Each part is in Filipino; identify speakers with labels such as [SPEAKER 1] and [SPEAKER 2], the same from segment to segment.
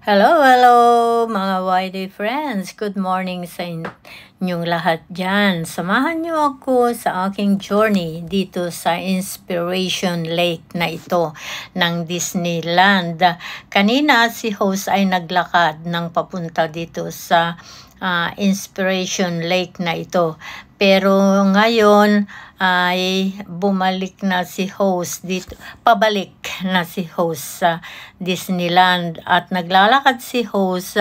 [SPEAKER 1] Hello, hello mga YD friends. Good morning sa inyong lahat dyan. Samahan niyo ako sa aking journey dito sa Inspiration Lake na ito ng Disneyland. Kanina si host ay naglakad ng papunta dito sa Inspiration Lake na ito. Pero ngayon ay bumalik na si host dito, pabalik na si host sa Disneyland at naglalakad si host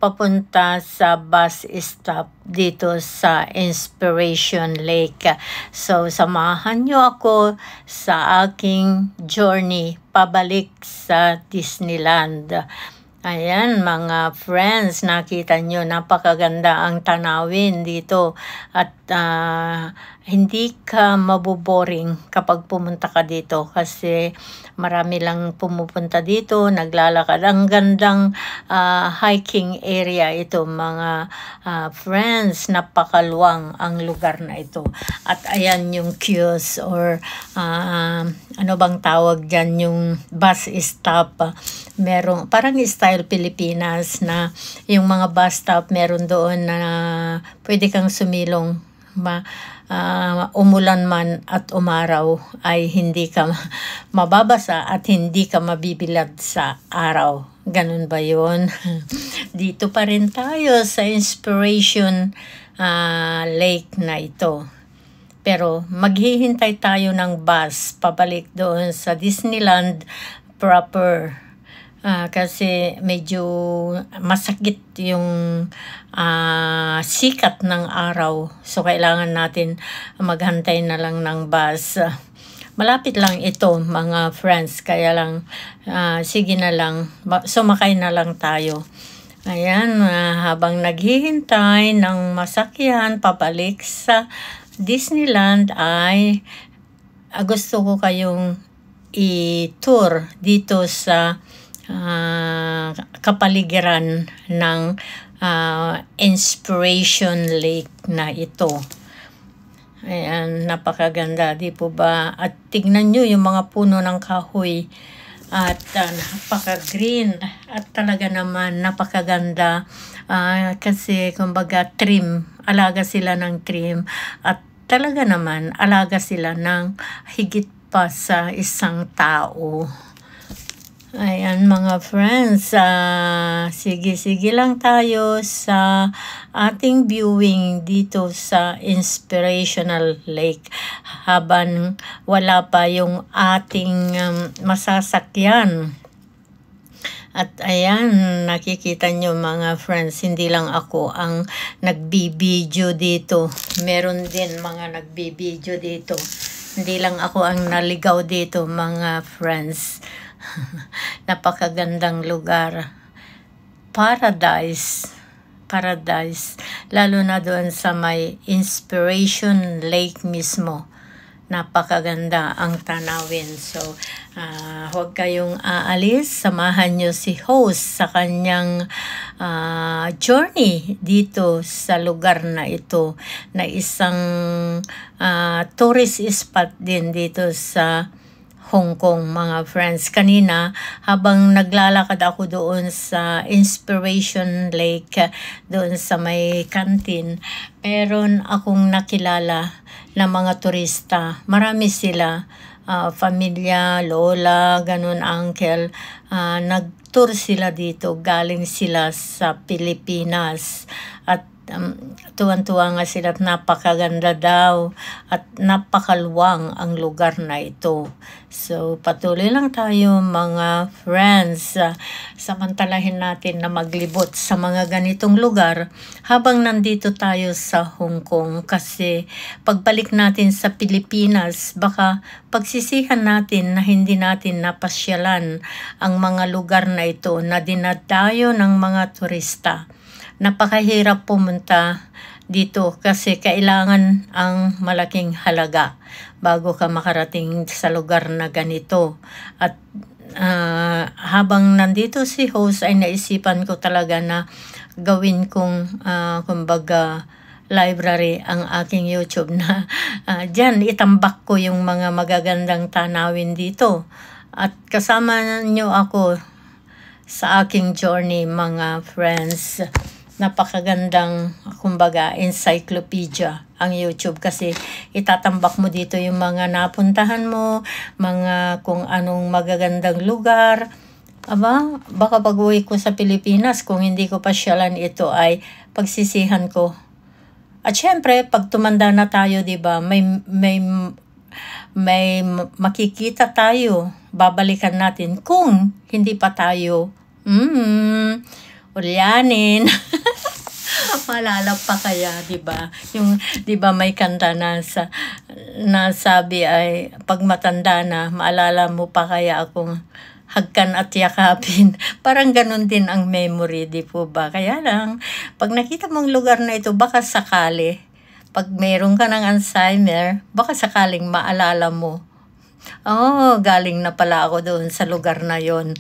[SPEAKER 1] papunta sa bus stop dito sa Inspiration Lake. So samahan niyo ako sa aking journey pabalik sa Disneyland. Ayan mga friends, nakita nyo napakaganda ang tanawin dito at hindi ka maboboring kapag pumunta ka dito kasi marami lang pumupunta dito, naglalakad. Ang gandang hiking area ito mga friends, napakaluwang ang lugar na ito. At ayan yung kiosk or ano bang tawag dyan, yung bus stop. Merong parang style Pilipinas na yung mga bus stop meron doon na pwede kang sumilong umulan man at umaraw ay hindi ka mababasa at hindi ka mabibilad sa araw. Ganun ba yun? Dito pa rin tayo sa Inspiration Lake na ito. Pero maghihintay tayo ng bus pabalik doon sa Disneyland proper. Kasi medyo masakit yung sikat ng araw. So, kailangan natin maghantay na lang ng bus. Malapit lang ito, mga friends. Kaya lang, sige na lang. Sumakay na lang tayo. Ayan, habang naghihintay ng masakyan pabalik sa Disneyland ay gusto ko kayong i-tour dito sa kapaligiran ng Inspiration Lake na ito. Ayan, napakaganda, di po ba? At tignan nyo yung mga puno ng kahoy at napaka-green at talaga naman napakaganda kasi kumbaga trim, alaga sila ng trim at talaga naman alaga sila ng higit pa sa isang tao. Ayan mga friends, sige lang tayo sa ating viewing dito sa Inspirational Lake habang wala pa yung ating masasakyan. At ayan, nakikita nyo mga friends, hindi lang ako ang nagbibideo dito. Meron din mga nagbibideo dito. Hindi lang ako ang naligaw dito mga friends. Napakagandang lugar. Paradise. Lalo na doon sa may Inspiration Lake mismo. Napakaganda ang tanawin. So, huwag kayong aalis. Samahan nyo si host sa kanyang journey dito sa lugar na ito. Na isang tourist spot din dito sa Hong Kong mga friends. Kanina habang naglalakad ako doon sa Inspiration Lake, doon sa may canteen, meron akong nakilala na mga turista. Marami sila, pamilya, lola, ganun, uncle. Nag-tour sila dito, galing sila sa Pilipinas at tuwan-tuwa nga sila at napakaganda daw at napakaluwang ang lugar na ito. So, patuloy lang tayo mga friends. Samantalahin natin na maglibot sa mga ganitong lugar habang nandito tayo sa Hong Kong kasi pagbalik natin sa Pilipinas, baka pagsisihan natin na hindi natin napasyalan ang mga lugar na ito na dinadayo ng mga turista. Napakahirap pumunta dito kasi kailangan ang malaking halaga bago ka makarating sa lugar na ganito. At habang nandito si host ay naisipan ko talaga na gawin kong kumbaga library ang aking YouTube na dyan itambak ko yung mga magagandang tanawin dito. At kasama nyo ako sa aking journey, mga friends. Napakagandang, kumbaga, encyclopedia ang YouTube kasi itatambak mo dito yung mga napuntahan mo, mga kung anong magagandang lugar. Aba, baka pag-uwi ko sa Pilipinas, kung hindi ko pasyalan ito ay pagsisihan ko. At syempre, pag tumanda na tayo, 'di ba? May makikita tayo. Babalikan natin kung hindi pa tayo ulyanin. Malala pa kaya, 'di ba? Yung 'di ba may kanta na nasabi ay pag matanda na, maalala mo pa kaya akong hagkan at yakapin. Parang ganun din ang memory, di po ba? Kaya lang, pag nakita mong lugar na ito, baka sakali, pag meron ka ng Alzheimer, baka sakaling maalala mo. Oh, galing na pala ako doon sa lugar na yon.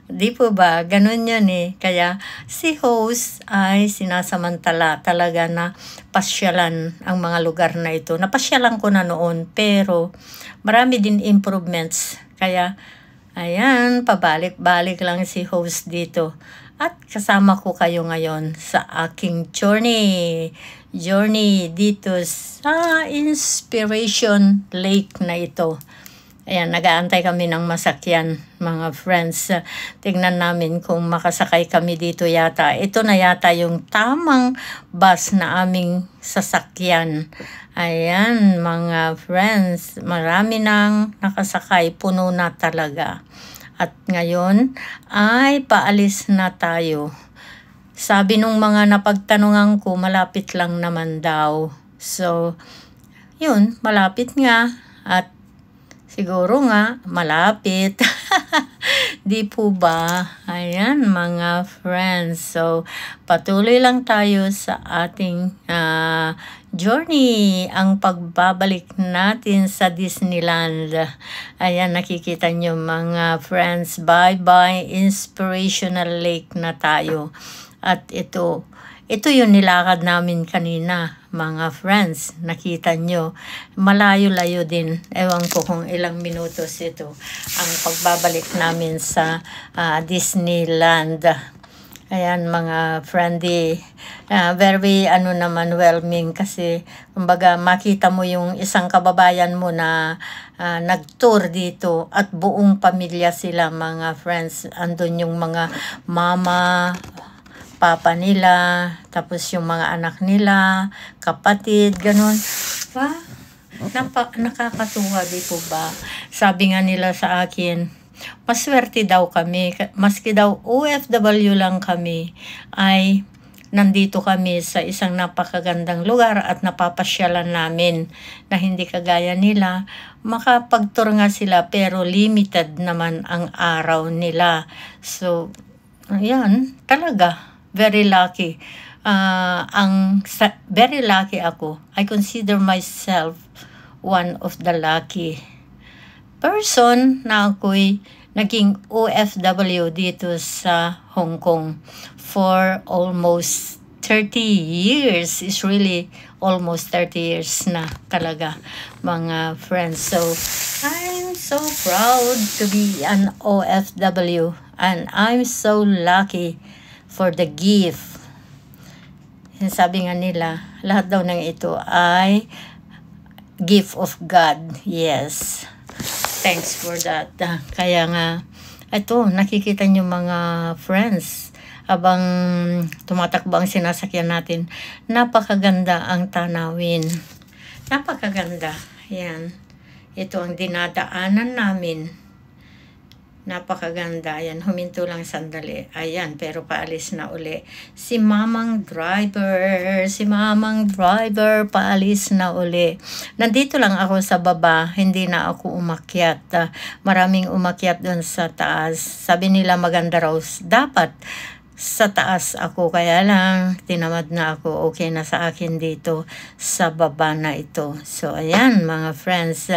[SPEAKER 1] Di po ba? Ganun yun eh. Kaya si host ay sinasamantala talaga na pasyalan ang mga lugar na ito. Napasyalan ko na noon, pero marami din improvements. Kaya ayan, pabalik-balik lang si host dito. At kasama ko kayo ngayon sa aking journey. Journey dito sa Inspiration Lake na ito. Ayan, nag-aantay kami ng masakyan, mga friends. Tignan namin kung makasakay kami dito yata. Ito na yata yung tamang bus na aming sasakyan. Ayan, mga friends, marami nang nakasakay, puno na talaga. At ngayon ay paalis na tayo. Sabi nung mga napagtanungan ko, malapit lang naman daw. So, yun, malapit nga. At siguro nga, malapit. Di po ba? Ayan, mga friends. So, patuloy lang tayo sa ating journey, ang pagbabalik natin sa Disneyland. Ayan, nakikita nyo mga friends, bye-bye Inspirational Lake na tayo. At ito yung nilakad namin kanina, mga friends. Nakita nyo, malayo-layo din. Ewan ko kung ilang minutos ito ang pagbabalik namin sa Disneyland. Ayan, mga friendly, very naman welcoming kasi kumbaga makita mo yung isang kababayan mo na nag-tour dito at buong pamilya sila, mga friends. Andun yung mga mama, papa nila, tapos yung mga anak nila, kapatid, ganun. Nakakatuwa, di po ba? Sabi nga nila sa akin, maswerte daw kami, maski daw OFW lang kami, ay nandito kami sa isang napakagandang lugar at napapasyalan namin na hindi kagaya nila. Makapag-tour nga sila pero limited naman ang araw nila. So, ayan, talaga, very lucky. Very lucky ako. I consider myself one of the lucky person na ako'y naging OFW dito sa Hong Kong for almost 30 years. It's really almost 30 years na talaga, mga friends. So, I'm so proud to be an OFW and I'm so lucky for the gift. Sabi nga nila, lahat daw ng ito ay gift of God. Yes. Thanks for that. Kaya nga, ito, nakikita nyo mga friends, habang tumatakbo ang sinasakyan natin, napakaganda ang tanawin. Napakaganda. Yan. Ito ang dinadaanan namin. Napakaganda. Ayan, huminto lang sandali. Ayan, pero paalis na uli. Si mamang driver, paalis na uli. Nandito lang ako sa baba, hindi na ako umakyat. Maraming umakyat doon sa taas. Sabi nila maganda raw. Dapat sa taas ako, kaya lang tinamad na ako. Okay na sa akin dito sa baba na ito. So, ayan mga friends,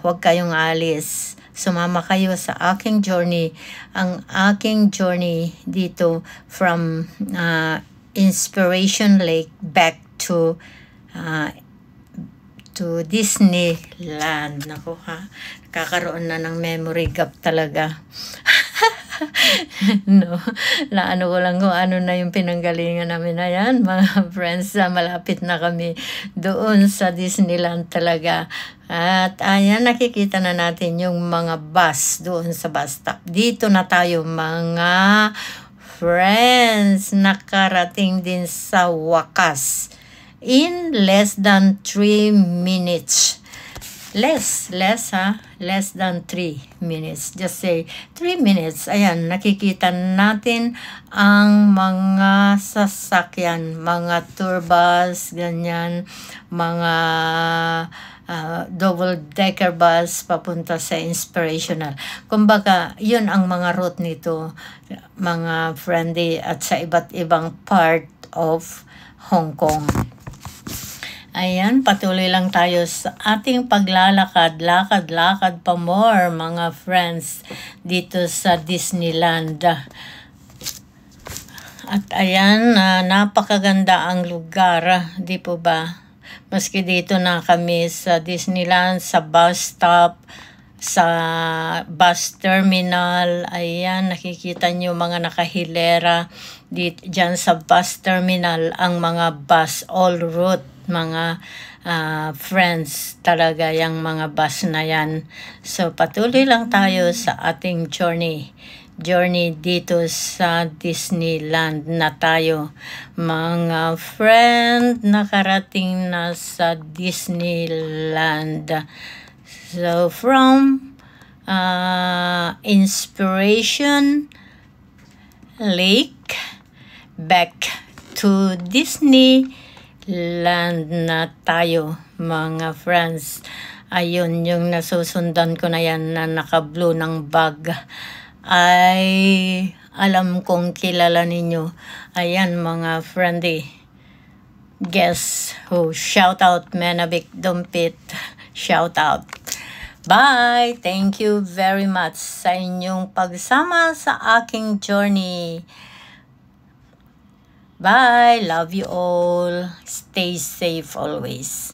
[SPEAKER 1] huwag kayong alis. Sumama kayo sa aking journey. Ang aking journey dito from Inspiration Lake back to Disneyland. Naku ha, kakaroon na ng memory gap talaga. No, naano ko lang kung ano na yung pinanggalingan namin. Ayan, mga friends, malapit na kami doon sa Disneyland talaga. At ayan, nakikita na natin yung mga bus doon sa bus stop. Dito na tayo mga friends. Nakarating din sa wakas in less than 3 minutes. Less than 3 minutes. Just say 3 minutes. Ayan, nakikita natin ang mga sasakyan, mga tour bus, ganyan, mga double-decker bus papunta sa Inspirational. Kumbaga, yun ang mga route nito, mga friendly, at sa iba't ibang part of Hong Kong. Ayan, patuloy lang tayo sa ating paglalakad, lakad pa more mga friends dito sa Disneyland. At ayan, napakaganda ang lugar, di po ba? Maski dito na kami sa Disneyland, sa bus stop, sa bus terminal, ayan, nakikita nyo mga nakahilera dyan sa bus terminal, ang mga bus all route, mga friends talaga yung mga bus na yan. So patuloy lang tayo sa ating journey dito sa Disneyland na tayo mga friend. Nakarating na sa Disneyland. So from Inspiration Lake back to Disneyland na tayo mga friends. Ayun yung nasusundan ko na yan na naka-blue ng bag. Ay alam kong kilala ninyo. Ayan mga friendly. Guess who? Shout out Menabik Dumpit. Shout out. Bye! Thank you very much sa inyong pagsama sa aking journey. Bye! Love you all. Stay safe always.